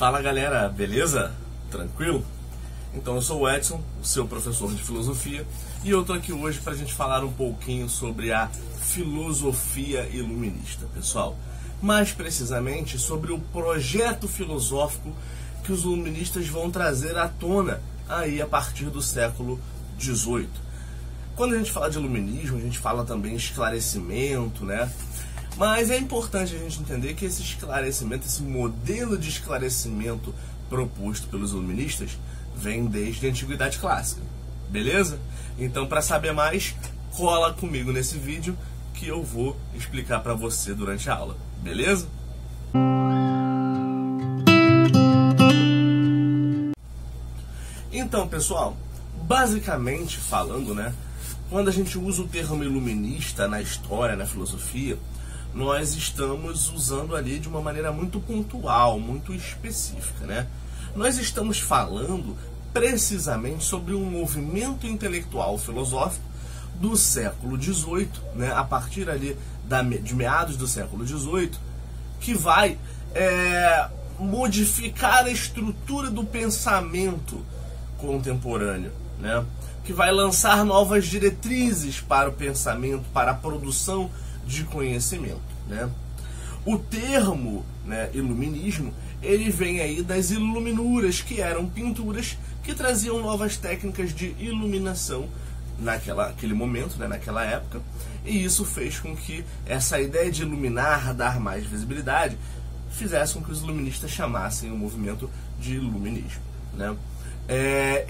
Fala galera, beleza? Tranquilo? Então eu sou o Edson, o seu professor de filosofia, e eu tô aqui hoje para a gente falar um pouquinho sobre a filosofia iluminista, pessoal. Mais precisamente sobre o projeto filosófico que os iluministas vão trazer à tona aí a partir do século XVIII. Quando a gente fala de iluminismo, a gente fala também esclarecimento, né? Mas é importante a gente entender que esse esclarecimento, esse modelo de esclarecimento proposto pelos iluministas, vem desde a Antiguidade Clássica, beleza? Então, para saber mais, cola comigo nesse vídeo que eu vou explicar para você durante a aula, beleza? Então, pessoal, basicamente falando, né, quando a gente usa o termo iluminista na história, na filosofia, nós estamos usando ali de uma maneira muito pontual, muito específica, né? Nós estamos falando precisamente sobre um movimento intelectual filosófico do século XVIII, né? A partir ali de meados do século XVIII, que vai modificar a estrutura do pensamento contemporâneo, né? Que vai lançar novas diretrizes para o pensamento, para a produção de conhecimento, né? O termo, né, iluminismo, ele vem aí das iluminuras, que eram pinturas que traziam novas técnicas de iluminação naquele momento, né, naquela época, e isso fez com que essa ideia de iluminar, dar mais visibilidade, fizesse com que os iluministas chamassem o movimento de iluminismo, né?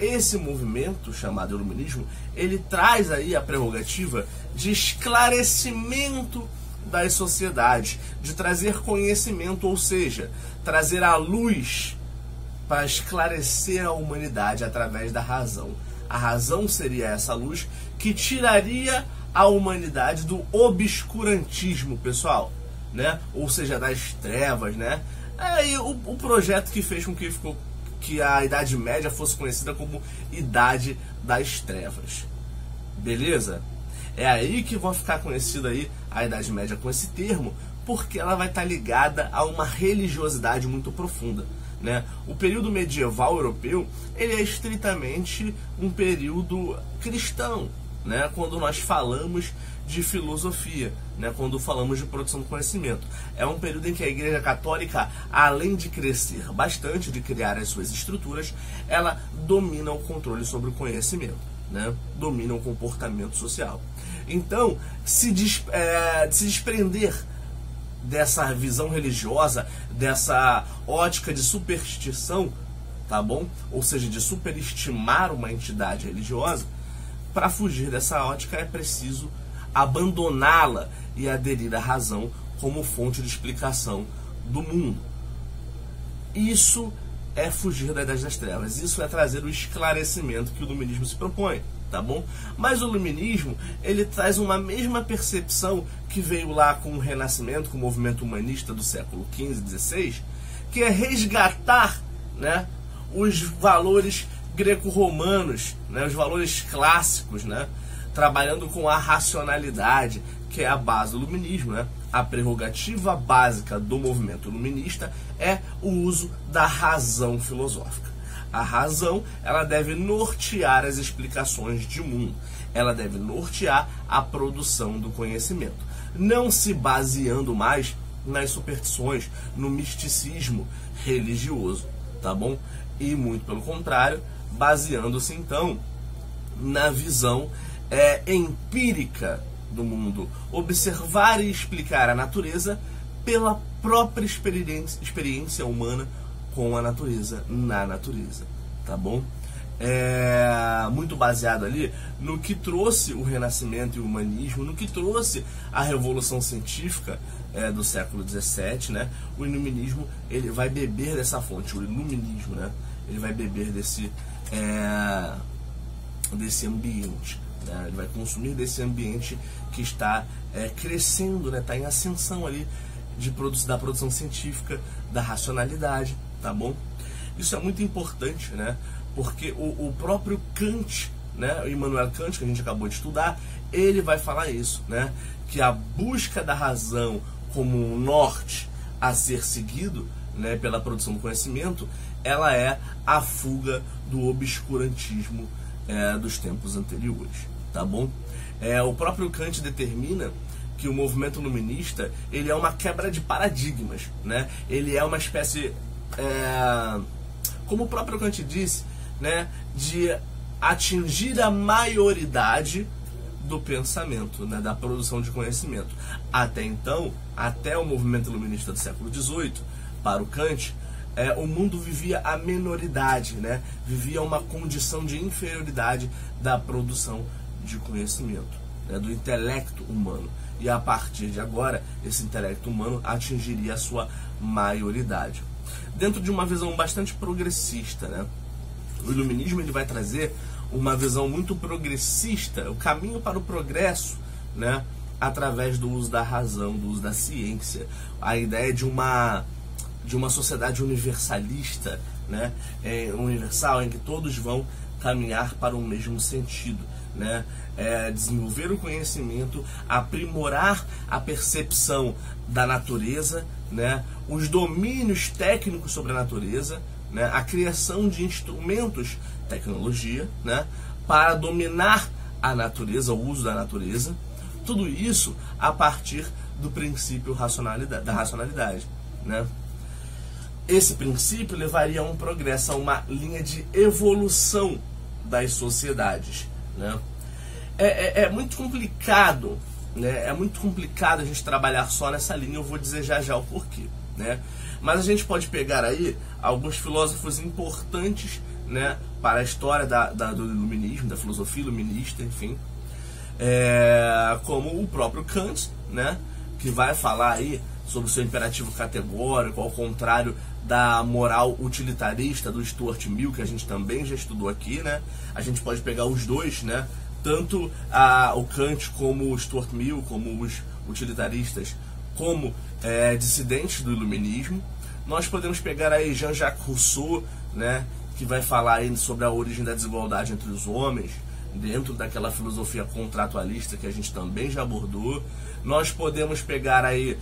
Esse movimento chamado iluminismo, ele traz aí a prerrogativa de esclarecimento das sociedades, de trazer conhecimento, ou seja, trazer a luz para esclarecer a humanidade através da razão. A razão seria essa luz que tiraria a humanidade do obscurantismo, pessoal, né? Ou seja, das trevas, né? O projeto que fez com que a Idade Média fosse conhecida como Idade das Trevas. Beleza? É aí que vai ficar conhecida aí a Idade Média com esse termo, porque ela vai estar ligada a uma religiosidade muito profunda, né? O período medieval europeu, ele é estritamente um período cristão, né? Quando nós falamos de filosofia, né? Quando falamos de produção do conhecimento. É um período em que a Igreja Católica, além de crescer bastante, de criar as suas estruturas, ela domina o controle sobre o conhecimento, né? Domina o comportamento social. Então, se desprender dessa visão religiosa, dessa ótica de superstição, tá bom? Ou seja, de superestimar uma entidade religiosa, para fugir dessa ótica é preciso abandoná-la e aderir à razão como fonte de explicação do mundo. Isso é fugir da Idade das Trevas, isso é trazer o esclarecimento que o iluminismo se propõe, tá bom? Mas o iluminismo, ele traz uma mesma percepção que veio lá com o Renascimento, com o movimento humanista do século XV e XVI, que é resgatar, né, os valores greco-romanos, né, os valores clássicos, né, trabalhando com a racionalidade, que é a base do iluminismo, né? A prerrogativa básica do movimento iluminista é o uso da razão filosófica. A razão, ela deve nortear as explicações de mundo, ela deve nortear a produção do conhecimento, não se baseando mais nas superstições, no misticismo religioso, tá bom? E muito pelo contrário, baseando-se então na visão empírica do mundo, observar e explicar a natureza pela própria experiência humana com a natureza, na natureza, tá bom? Muito baseado ali no que trouxe o Renascimento e o humanismo, no que trouxe a Revolução Científica do século XVII, né? O iluminismo, ele vai beber dessa fonte, o iluminismo, né? Ele vai beber desse ambiente, né? Ele vai consumir desse ambiente que está crescendo, né? Está em ascensão ali da produção científica, da racionalidade, tá bom? Isso é muito importante, né? Porque o próprio Kant, né? O Immanuel Kant, que a gente acabou de estudar, ele vai falar isso, né? Que a busca da razão como um norte a ser seguido, né, pela produção do conhecimento, ela é a fuga do obscurantismo dos tempos anteriores, tá bom? O próprio Kant determina que o movimento iluminista ele é uma quebra de paradigmas, né? Ele é uma espécie, como o próprio Kant disse, né, de atingir a maioridade do pensamento, né, da produção de conhecimento. Até então, até o movimento iluminista do século XVIII, para o Kant, o mundo vivia a minoridade, né? Vivia uma condição de inferioridade da produção de conhecimento, né? Do intelecto humano. E a partir de agora, esse intelecto humano atingiria a sua maioridade. Dentro de uma visão bastante progressista, né? O iluminismo ele vai trazer uma visão muito progressista, o caminho para o progresso, né? Através do uso da razão, do uso da ciência, a ideia de uma sociedade universalista, né? Universal, em que todos vão caminhar para o mesmo sentido, né? Desenvolver o conhecimento, aprimorar a percepção da natureza, né? Os domínios técnicos sobre a natureza, né? A criação de instrumentos, tecnologia, né? Para dominar a natureza, o uso da natureza, tudo isso a partir do princípio da racionalidade, né? Esse princípio levaria a um progresso, a uma linha de evolução das sociedades, né? É muito complicado, né? É muito complicado a gente trabalhar só nessa linha, eu vou dizer já o porquê, né? Mas a gente pode pegar aí alguns filósofos importantes, né, para a história do iluminismo, da filosofia iluminista, enfim, como o próprio Kant, né, que vai falar aí sobre o seu imperativo categórico, ao contrário da moral utilitarista do Stuart Mill, que a gente também já estudou aqui, né? A gente pode pegar os dois, né? Tanto o Kant como o Stuart Mill, como os utilitaristas, como dissidentes do iluminismo. Nós podemos pegar aí Jean-Jacques Rousseau, né? Que vai falar aí sobre a origem da desigualdade entre os homens, dentro daquela filosofia contratualista que a gente também já abordou. Nós podemos pegar aí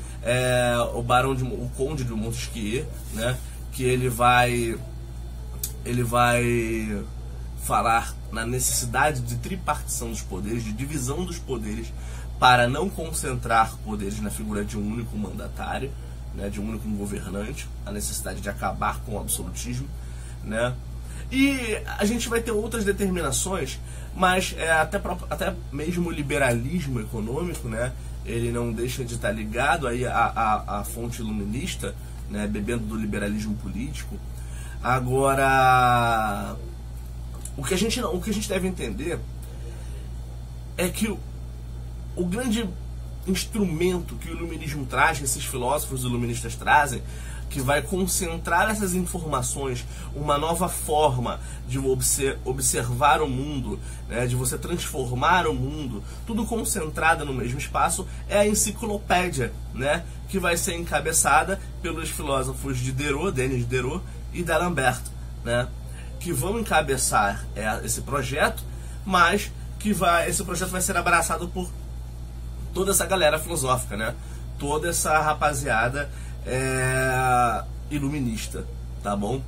o Conde de Montesquieu, né, que ele vai falar na necessidade de tripartição dos poderes, de divisão dos poderes, para não concentrar poderes na figura de um único mandatário, né, de um único governante, a necessidade de acabar com o absolutismo, né? E a gente vai ter outras determinações, mas até mesmo o liberalismo econômico, né, ele não deixa de estar ligado aí à fonte iluminista, né, bebendo do liberalismo político. Agora, o que a gente deve entender é que o grande instrumento que o iluminismo traz, que esses filósofos iluministas trazem, que vai concentrar essas informações, uma nova forma de observar o mundo, né, de você transformar o mundo, tudo concentrado no mesmo espaço, é a enciclopédia, né, que vai ser encabeçada pelos filósofos de Diderot, Denis Diderot e d'Alembert, né, que vão encabeçar esse projeto, mas que esse projeto vai ser abraçado por toda essa galera filosófica, né, toda essa rapaziada iluminista, tá bom?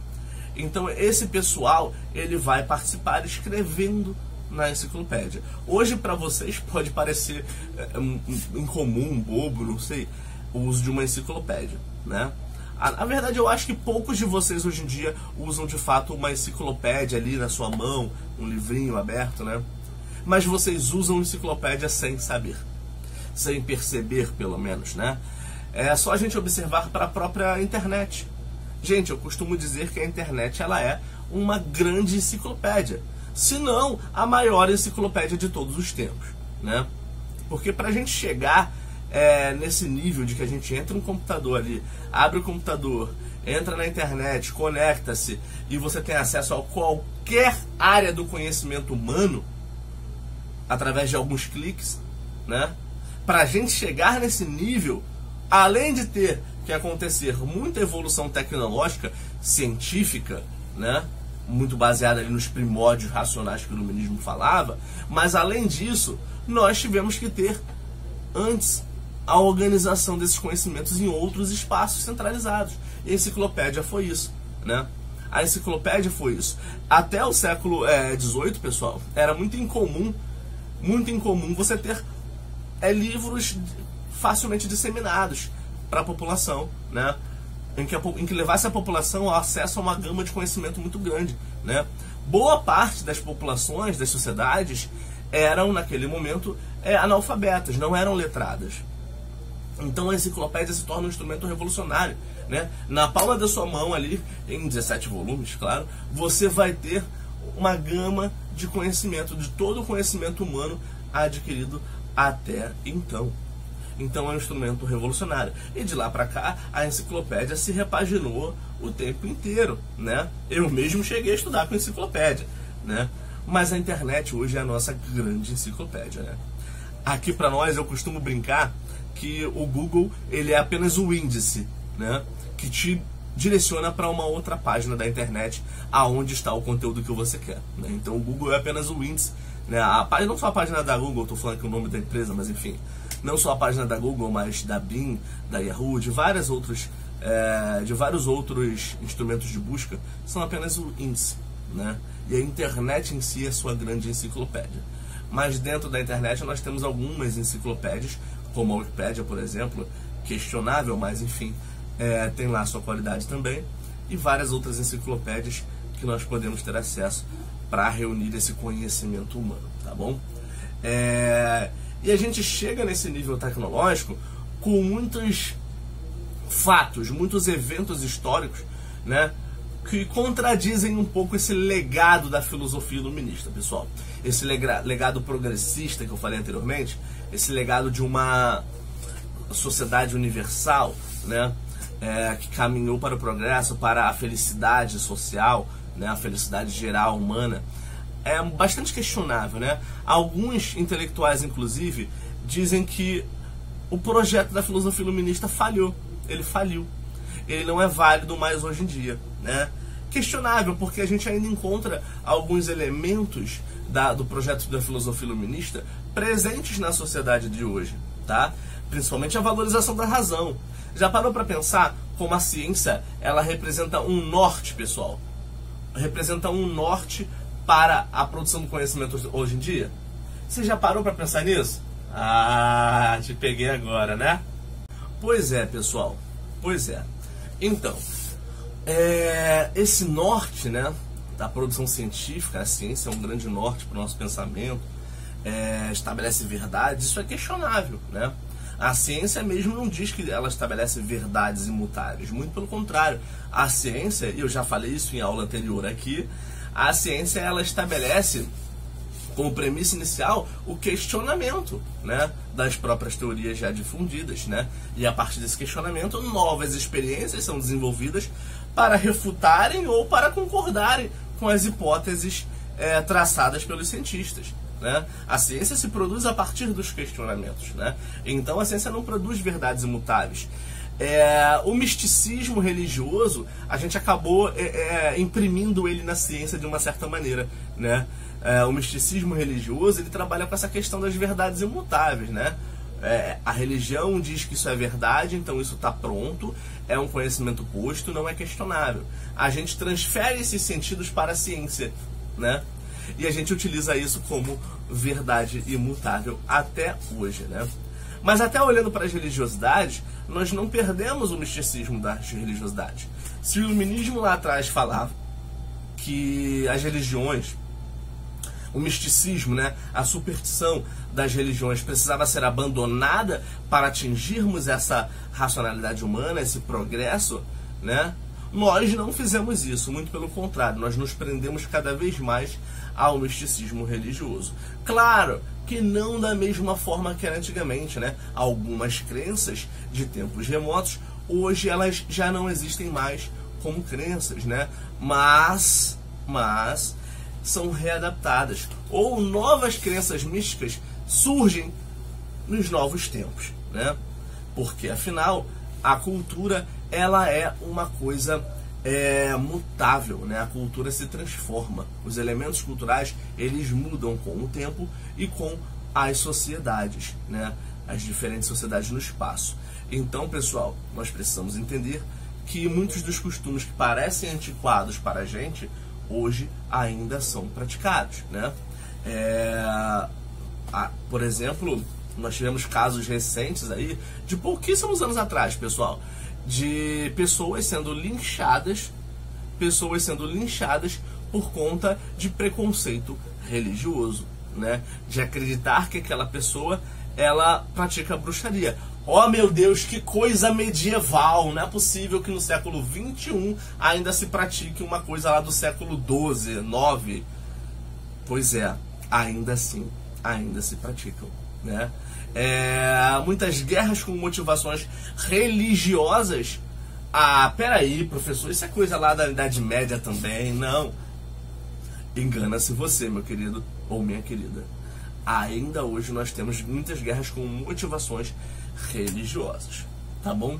Então esse pessoal, ele vai participar escrevendo na enciclopédia. Hoje para vocês pode parecer incomum, bobo, não sei, o uso de uma enciclopédia, né? Na verdade eu acho que poucos de vocês hoje em dia usam de fato uma enciclopédia ali na sua mão, um livrinho aberto, né? Mas vocês usam enciclopédia sem saber, sem perceber pelo menos, né? É só a gente observar para a própria internet. Gente, eu costumo dizer que a internet ela é uma grande enciclopédia, se não a maior enciclopédia de todos os tempos, né? Porque para a gente chegar nesse nível de que a gente entra no computador ali, abre o computador, entra na internet, conecta-se e você tem acesso a qualquer área do conhecimento humano através de alguns cliques, né? Para a gente chegar nesse nível, além de ter que acontecer muita evolução tecnológica, científica, né, muito baseada ali nos primórdios racionais que o iluminismo falava, mas além disso, nós tivemos que ter antes a organização desses conhecimentos em outros espaços centralizados. E a enciclopédia foi isso, né? A enciclopédia foi isso. Até o século XVIII, pessoal, era muito incomum você ter livros facilmente disseminados para a população, né? Em que levasse a população ao acesso a uma gama de conhecimento muito grande, né? Boa parte das populações, das sociedades, eram, naquele momento, analfabetas, não eram letradas. Então a enciclopédia se torna um instrumento revolucionário, né? Na palma da sua mão ali, em 17 volumes, claro, você vai ter uma gama de conhecimento, de todo o conhecimento humano adquirido até então. Então é um instrumento revolucionário. E de lá para cá, a enciclopédia se repaginou o tempo inteiro, né? Eu mesmo cheguei a estudar com enciclopédia, né? Mas a internet hoje é a nossa grande enciclopédia, né? Aqui para nós, eu costumo brincar que o Google, ele é apenas o índice, né? Que te direciona para uma outra página da internet aonde está o conteúdo que você quer, né? Então o Google é apenas o índice, né? Não só a página da Google, estou falando aqui o nome da empresa, mas enfim, não só a página da Google, mas da Bing, da Yahoo, de vários outros instrumentos de busca, são apenas o índice, né? E a internet em si é a sua grande enciclopédia. Mas dentro da internet nós temos algumas enciclopédias, como a Wikipédia, por exemplo, questionável, mas enfim, tem lá a sua qualidade também, e várias outras enciclopédias que nós podemos ter acesso para reunir esse conhecimento humano, tá bom? E a gente chega nesse nível tecnológico com muitos fatos, muitos eventos históricos, né, que contradizem um pouco esse legado da filosofia iluminista, pessoal. Esse legado progressista que eu falei anteriormente, esse legado de uma sociedade universal, né, que caminhou para o progresso, para a felicidade social, né, a felicidade geral humana, é bastante questionável, né? Alguns intelectuais, inclusive, dizem que o projeto da filosofia iluminista falhou. Ele faliu. Ele não é válido mais hoje em dia, né? Questionável, porque a gente ainda encontra alguns elementos do projeto da filosofia iluminista presentes na sociedade de hoje, tá? Principalmente a valorização da razão. Já parou para pensar como a ciência, ela representa um norte, pessoal? Representa um norte para a produção do conhecimento hoje em dia? Você já parou para pensar nisso? Ah, te peguei agora, né? Pois é, pessoal. Pois é. Então, esse norte, né, da produção científica, a ciência é um grande norte para o nosso pensamento, estabelece verdades, isso é questionável, né? A ciência mesmo não diz que ela estabelece verdades imutáveis, muito pelo contrário. A ciência, e eu já falei isso em aula anterior aqui, a ciência, ela estabelece como premissa inicial o questionamento, né, das próprias teorias já difundidas, né? E a partir desse questionamento, novas experiências são desenvolvidas para refutarem ou para concordarem com as hipóteses traçadas pelos cientistas, né? A ciência se produz a partir dos questionamentos, né? Então a ciência não produz verdades imutáveis. O misticismo religioso, a gente acabou imprimindo ele na ciência de uma certa maneira, né? O misticismo religioso, ele trabalha com essa questão das verdades imutáveis, né? A religião diz que isso é verdade, então isso está pronto, é um conhecimento posto, não é questionável. A gente transfere esses sentidos para a ciência, né? E a gente utiliza isso como verdade imutável até hoje, né? Mas até olhando para as religiosidades, nós não perdemos o misticismo das religiosidades. Se o iluminismo lá atrás falava que as religiões, o misticismo, né, a superstição das religiões precisava ser abandonada para atingirmos essa racionalidade humana, esse progresso, né? Nós não fizemos isso, muito pelo contrário, nós nos prendemos cada vez mais ao misticismo religioso. Claro que não da mesma forma que era antigamente, né? Algumas crenças de tempos remotos, hoje elas já não existem mais como crenças, né? Mas são readaptadas, ou novas crenças místicas surgem nos novos tempos, né? Porque afinal a cultura, ela é uma coisa mutável, né? A cultura se transforma, os elementos culturais, eles mudam com o tempo e com as sociedades, né? as diferentes sociedades no espaço. Então, pessoal, nós precisamos entender que muitos dos costumes que parecem antiquados para a gente, hoje ainda são praticados, né? Por exemplo, nós tivemos casos recentes aí, de pouquíssimos anos atrás, pessoal, de pessoas sendo linchadas por conta de preconceito religioso, né? De acreditar que aquela pessoa, ela pratica bruxaria. Oh, meu Deus, que coisa medieval! Não é possível que no século XXI ainda se pratique uma coisa lá do século XII, IX. Pois é, ainda assim, ainda se praticam, né? Muitas guerras com motivações religiosas. Ah, peraí, professor, isso é coisa lá da Idade Média também. Não. Engana-se você, meu querido ou minha querida. Ainda hoje nós temos muitas guerras com motivações religiosas, tá bom?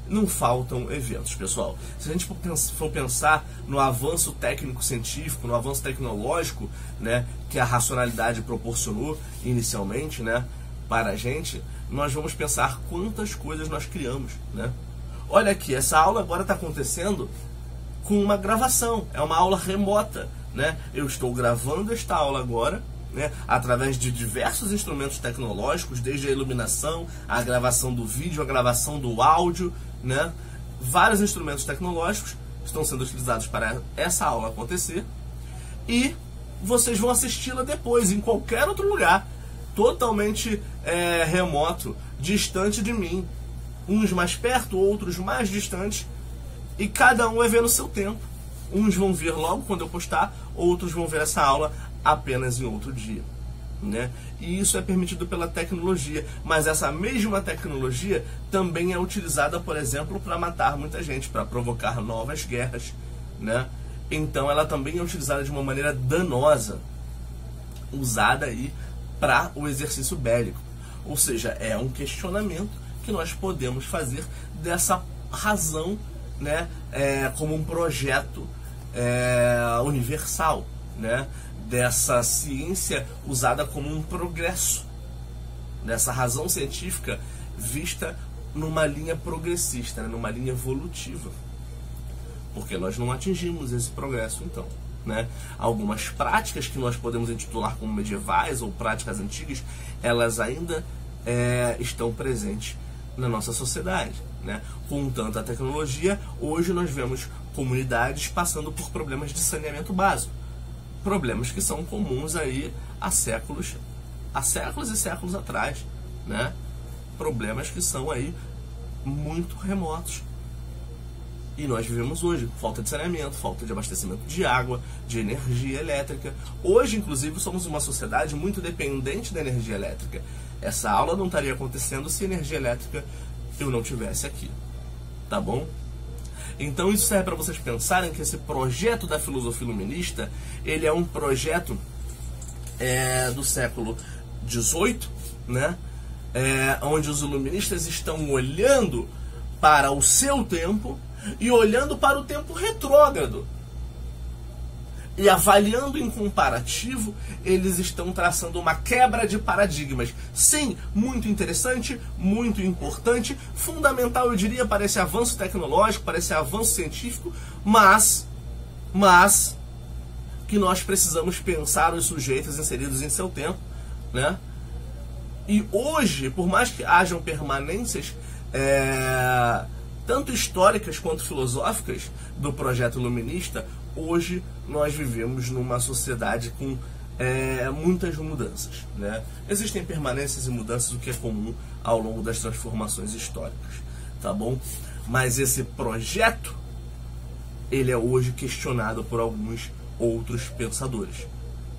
Não faltam eventos, pessoal. Se a gente for pensar no avanço técnico-científico, no avanço tecnológico, né, que a racionalidade proporcionou inicialmente, né, para a gente, nós vamos pensar quantas coisas nós criamos, né? Olha aqui, essa aula agora está acontecendo com uma gravação, é uma aula remota, né? Eu estou gravando esta aula agora, né, através de diversos instrumentos tecnológicos, desde a iluminação, a gravação do vídeo, a gravação do áudio, né? Vários instrumentos tecnológicos estão sendo utilizados para essa aula acontecer, e vocês vão assisti-la depois em qualquer outro lugar, totalmente remoto, distante de mim, uns mais perto, outros mais distantes, e cada um vai ver no seu tempo. Uns vão ver logo quando eu postar, outros vão ver essa aula apenas em outro dia, né? E isso é permitido pela tecnologia, mas essa mesma tecnologia também é utilizada, por exemplo, para matar muita gente, para provocar novas guerras, né? Então ela também é utilizada de uma maneira danosa, usada aí para o exercício bélico. Ou seja, é um questionamento que nós podemos fazer dessa razão, né, como um projeto universal, né, dessa ciência usada como um progresso, dessa razão científica vista numa linha progressista, né, numa linha evolutiva, porque nós não atingimos esse progresso, então, né? Algumas práticas que nós podemos intitular como medievais ou práticas antigas, elas ainda estão presentes na nossa sociedade, né? Com tanta tecnologia, hoje nós vemos comunidades passando por problemas de saneamento básico, problemas que são comuns aí há séculos e séculos atrás, né? Problemas que são aí muito remotos. E nós vivemos hoje falta de saneamento, falta de abastecimento de água, de energia elétrica. Hoje, inclusive, somos uma sociedade muito dependente da energia elétrica. Essa aula não estaria acontecendo se a energia elétrica eu não tivesse aqui, tá bom? Então isso serve para vocês pensarem que esse projeto da filosofia iluminista, ele é um projeto do século XVIII, né? Onde os iluministas estão olhando para o seu tempo e olhando para o tempo retrógrado. E avaliando em comparativo, eles estão traçando uma quebra de paradigmas. Sim, muito interessante, muito importante, fundamental, eu diria, para esse avanço tecnológico, para esse avanço científico, mas que nós precisamos pensar os sujeitos inseridos em seu tempo, né? E hoje, por mais que hajam permanências tanto históricas quanto filosóficas do projeto iluminista, hoje nós vivemos numa sociedade com muitas mudanças, né? Existem permanências e mudanças, o que é comum ao longo das transformações históricas, tá bom? Mas esse projeto, ele é hoje questionado por alguns outros pensadores,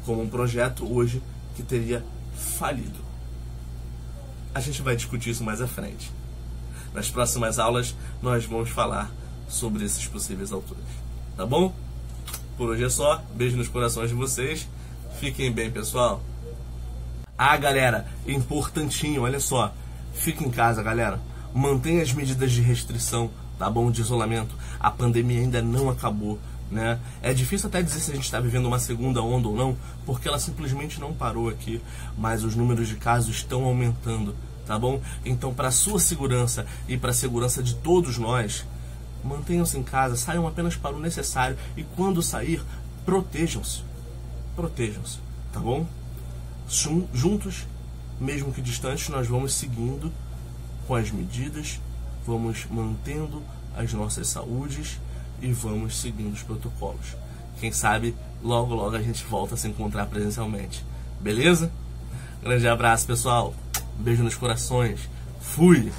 como um projeto hoje que teria falido. A gente vai discutir isso mais à frente. Nas próximas aulas nós vamos falar sobre esses possíveis autores, tá bom? Por hoje é só, beijo nos corações de vocês, fiquem bem, pessoal. Ah, galera, importantinho, olha só, fica em casa, galera, mantenha as medidas de restrição, tá bom, de isolamento, a pandemia ainda não acabou, né? É difícil até dizer se a gente está vivendo uma segunda onda ou não, porque ela simplesmente não parou aqui, mas os números de casos estão aumentando, tá bom? Então, para a sua segurança e para a segurança de todos nós, mantenham-se em casa, saiam apenas para o necessário e quando sair, protejam-se. Protejam-se, tá bom? Juntos, mesmo que distantes, nós vamos seguindo com as medidas, vamos mantendo as nossas saúdes e vamos seguindo os protocolos. Quem sabe, logo logo a gente volta a se encontrar presencialmente. Beleza? Grande abraço, pessoal. Beijo nos corações. Fui!